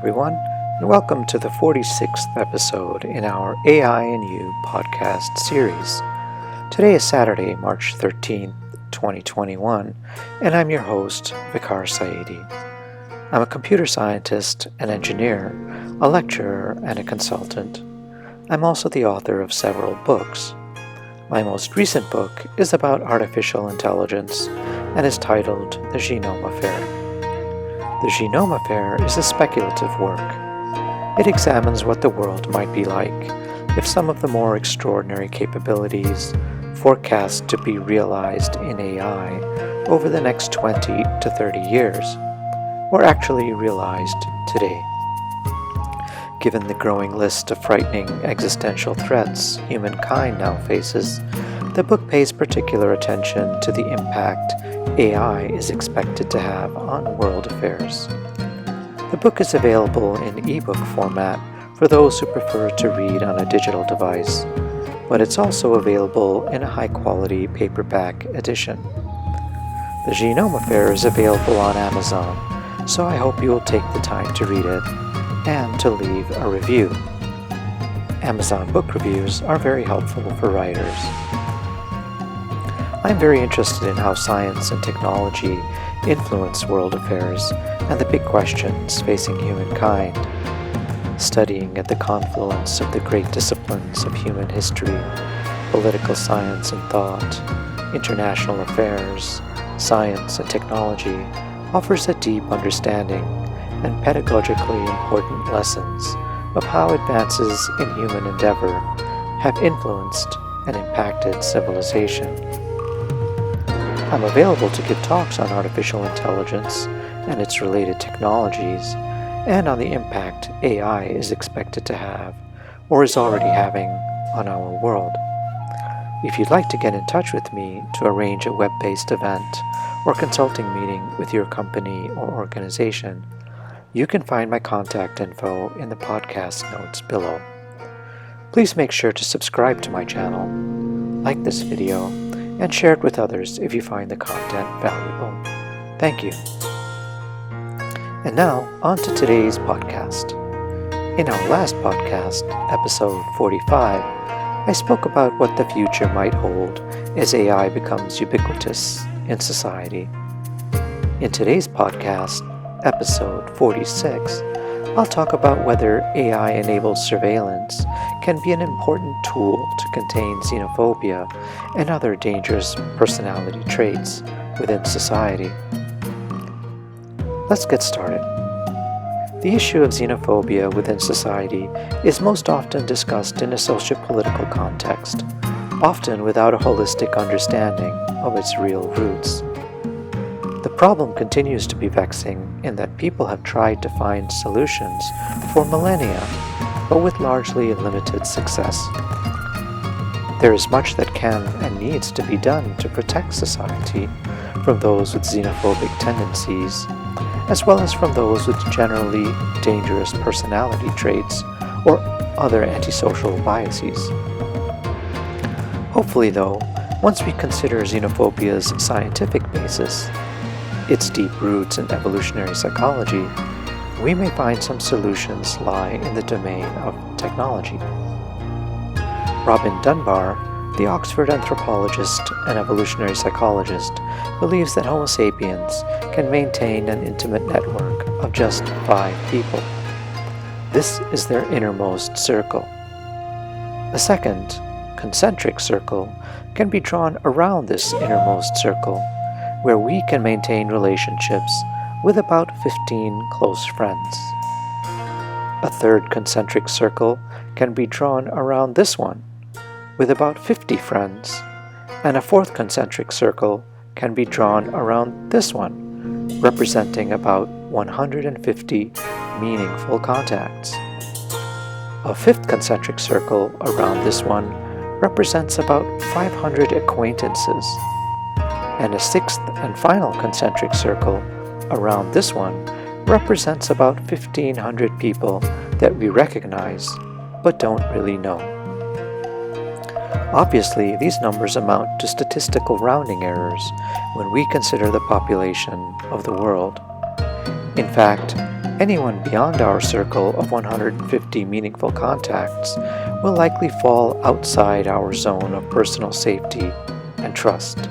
everyone, and welcome to the 46th episode in our AI and You podcast series. Today is Saturday, March 13th, 2021, and I'm your host, Vicar Saidi. I'm a computer scientist, an engineer, a lecturer, and a consultant. I'm also the author of several books. My most recent book is about artificial intelligence and is titled The Genome Affair. The Genome Affair is a speculative work. It examines what the world might be like if some of the more extraordinary capabilities forecast to be realized in AI over the next 20 to 30 years were actually realized today. Given the growing list of frightening existential threats humankind now faces, the book pays particular attention to the impact AI is expected to have on world affairs. The book is available in ebook format for those who prefer to read on a digital device, but it's also available in a high-quality paperback edition. The Genome Affair is available on Amazon, so I hope you will take the time to read it and to leave a review. Amazon book reviews are very helpful for writers. I'm very interested in how science and technology influence world affairs and the big questions facing humankind. Studying at the confluence of the great disciplines of human history, political science and thought, international affairs, science and technology offers a deep understanding and pedagogically important lessons of how advances in human endeavor have influenced and impacted civilization. I'm available to give talks on artificial intelligence and its related technologies, and on the impact AI is expected to have, or is already having, on our world. If you'd like to get in touch with me to arrange a web-based event or consulting meeting with your company or organization, you can find my contact info in the podcast notes below. Please make sure to subscribe to my channel, like this video, and share it with others if you find the content valuable. Thank you. And now, on to today's podcast. In our last podcast, episode 45, I spoke about what the future might hold as AI becomes ubiquitous in society. In today's podcast, episode 46, I'll talk about whether AI-enabled surveillance can be an important tool to contain xenophobia and other dangerous personality traits within society. Let's get started. The issue of xenophobia within society is most often discussed in a socio-political context, often without a holistic understanding of its real roots. The problem continues to be vexing in that people have tried to find solutions for millennia, but with largely limited success. There is much that can and needs to be done to protect society from those with xenophobic tendencies, as well as from those with generally dangerous personality traits or other antisocial biases. Hopefully, though, once we consider xenophobia's scientific basis, its deep roots in evolutionary psychology, we may find some solutions lie in the domain of technology. Robin Dunbar, the Oxford anthropologist and evolutionary psychologist, believes that Homo sapiens can maintain an intimate network of just 5 people. This is their innermost circle. A second, concentric circle can be drawn around this innermost circle, where we can maintain relationships with about 15 close friends. A third concentric circle can be drawn around this one, with about 50 friends, and a fourth concentric circle can be drawn around this one, representing about 150 meaningful contacts. A fifth concentric circle around this one represents about 500 acquaintances, and a sixth and final concentric circle around this one represents about 1,500 people that we recognize but don't really know. Obviously, these numbers amount to statistical rounding errors when we consider the population of the world. In fact, Anyone beyond our circle of 150 meaningful contacts will likely fall outside our zone of personal safety and trust.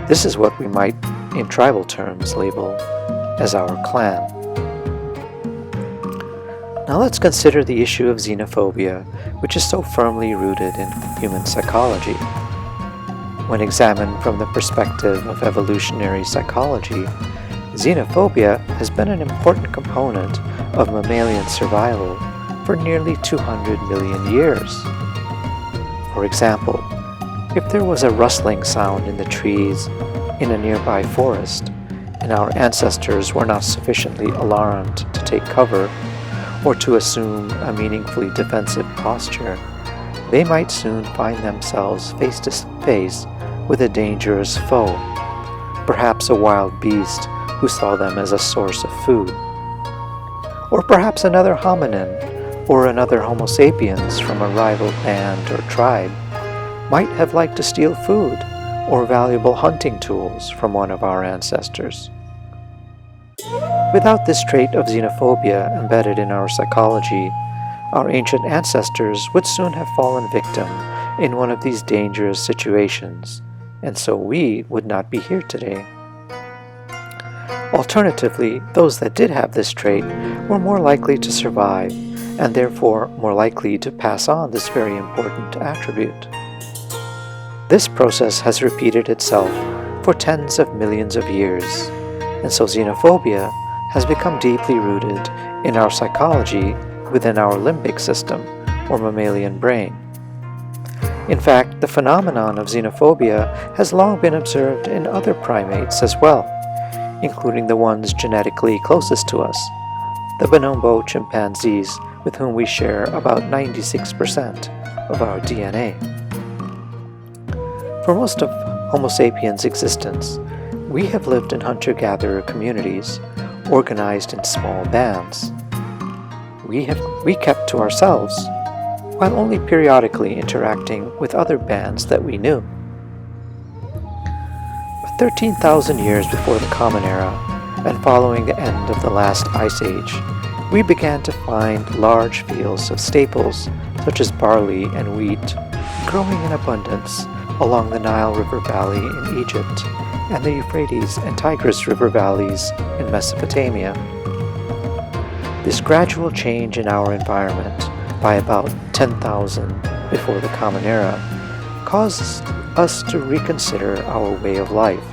This is what we might, in tribal terms, label as our clan. Now let's consider the issue of xenophobia, which is so firmly rooted in human psychology. When examined from the perspective of evolutionary psychology, xenophobia has been an important component of mammalian survival for nearly 200 million years. For example, if there was a rustling sound in the trees in a nearby forest, and our ancestors were not sufficiently alarmed to take cover or to assume a meaningfully defensive posture, they might soon find themselves face to face with a dangerous foe, perhaps a wild beast who saw them as a source of food. Or perhaps another hominin or another Homo sapiens from a rival band or tribe might have liked to steal food or valuable hunting tools from one of our ancestors. Without this trait of xenophobia embedded in our psychology, our ancient ancestors would soon have fallen victim in one of these dangerous situations, and so we would not be here today. Alternatively, those that did have this trait were more likely to survive, and therefore more likely to pass on this very important attribute. This process has repeated itself for tens of millions of years, and so xenophobia has become deeply rooted in our psychology within our limbic system, or mammalian brain. In fact, the phenomenon of xenophobia has long been observed in other primates as well, including the ones genetically closest to us, the bonobo chimpanzees, with whom we share about 96% of our DNA. For most of Homo sapiens' existence, we have lived in hunter-gatherer communities, organized in small bands. We kept to ourselves, while only periodically interacting with other bands that we knew. But 13,000 years before the Common Era, and following the end of the last ice age, we began to find large fields of staples such as barley and wheat growing in abundance along the Nile River Valley in Egypt and the Euphrates and Tigris River valleys in Mesopotamia. This gradual change in our environment by about 10,000 before the Common Era caused us to reconsider our way of life.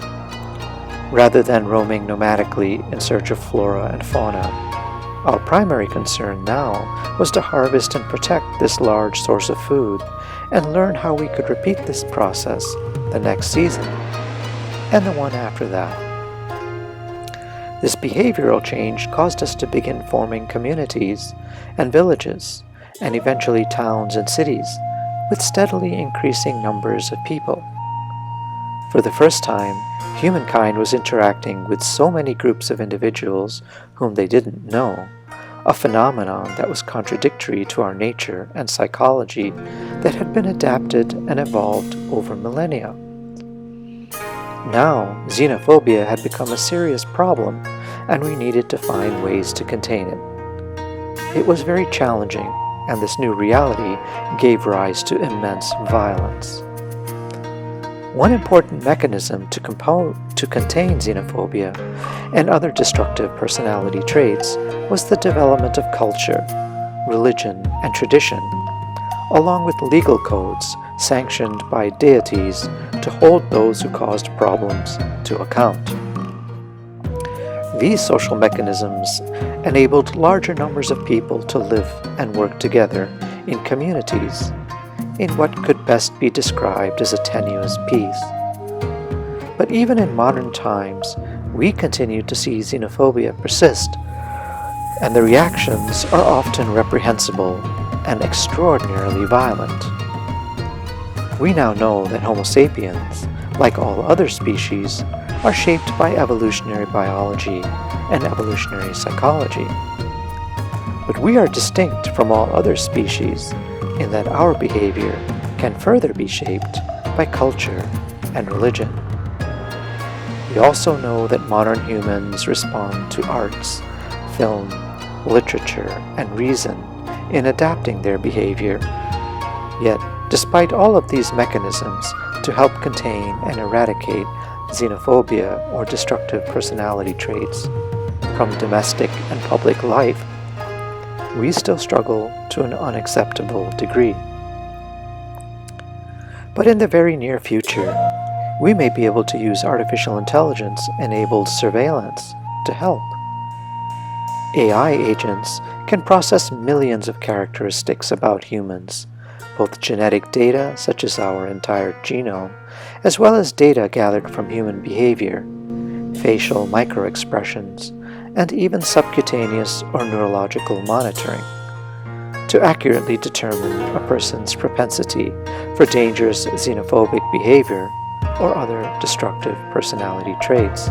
Rather than roaming nomadically in search of flora and fauna, our primary concern now was to harvest and protect this large source of food and learn how we could repeat this process the next season and the one after that. This behavioral change caused us to begin forming communities and villages, and eventually towns and cities, with steadily increasing numbers of people. For the first time, humankind was interacting with so many groups of individuals whom they didn't know, a phenomenon that was contradictory to our nature and psychology that had been adapted and evolved over millennia. Now, xenophobia had become a serious problem, and we needed to find ways to contain it. It was very challenging, and this new reality gave rise to immense violence. One important mechanism to contain xenophobia and other destructive personality traits was the development of culture, religion, and tradition, along with legal codes sanctioned by deities to hold those who caused problems to account. These social mechanisms enabled larger numbers of people to live and work together in communities in what could best be described as a tenuous peace. But even in modern times, we continue to see xenophobia persist, and the reactions are often reprehensible and extraordinarily violent. We now know that Homo sapiens, like all other species, are shaped by evolutionary biology and evolutionary psychology. But we are distinct from all other species in that our behavior can further be shaped by culture and religion. We also know that modern humans respond to arts, film, literature, and reason in adapting their behavior. Yet, despite all of these mechanisms to help contain and eradicate xenophobia or destructive personality traits from domestic and public life, we still struggle to an unacceptable degree. But in the very near future, we may be able to use artificial intelligence-enabled surveillance to help. AI agents can process millions of characteristics about humans, both genetic data such as our entire genome, as well as data gathered from human behavior, facial microexpressions, and even subcutaneous or neurological monitoring, to accurately determine a person's propensity for dangerous xenophobic behavior or other destructive personality traits.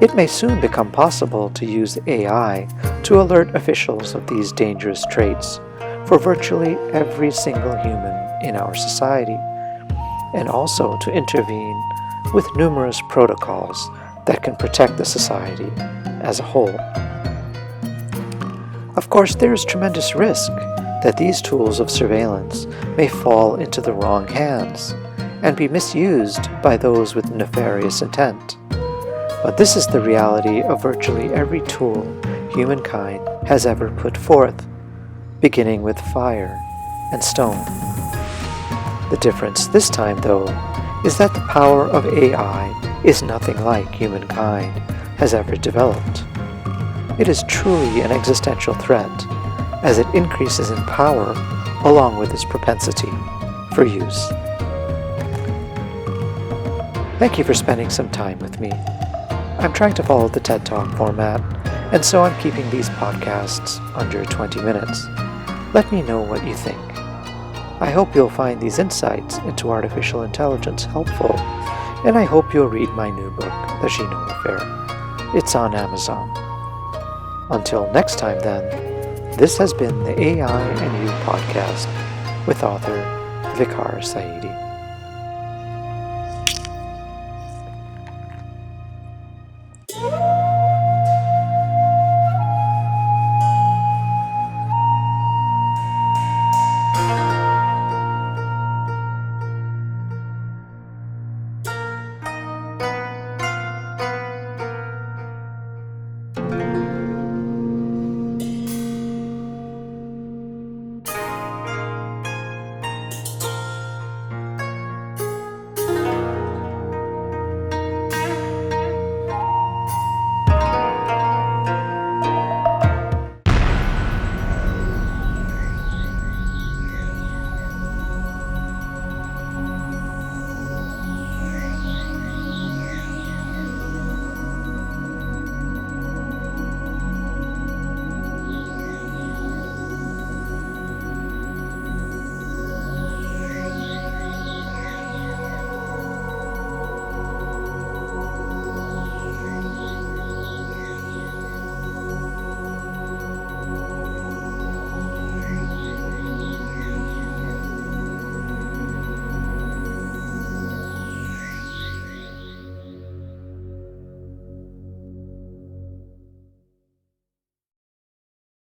It may soon become possible to use AI to alert officials of these dangerous traits for virtually every single human in our society, and also to intervene with numerous protocols that can protect the society as a whole. Of course, there is tremendous risk that these tools of surveillance may fall into the wrong hands and be misused by those with nefarious intent. But this is the reality of virtually every tool humankind has ever put forth, beginning with fire and stone. The difference this time, though, is that the power of AI is nothing like humankind has ever developed. It is truly an existential threat, as it increases in power along with its propensity for use. Thank you for spending some time with me. I'm trying to follow the TED Talk format, and so I'm keeping these podcasts under 20 minutes. Let me know what you think. I hope you'll find these insights into artificial intelligence helpful, and I hope you'll read my new book, The Genome Affair. It's on Amazon. Until next time then, this has been the AI and You podcast with author Vicar Saidi.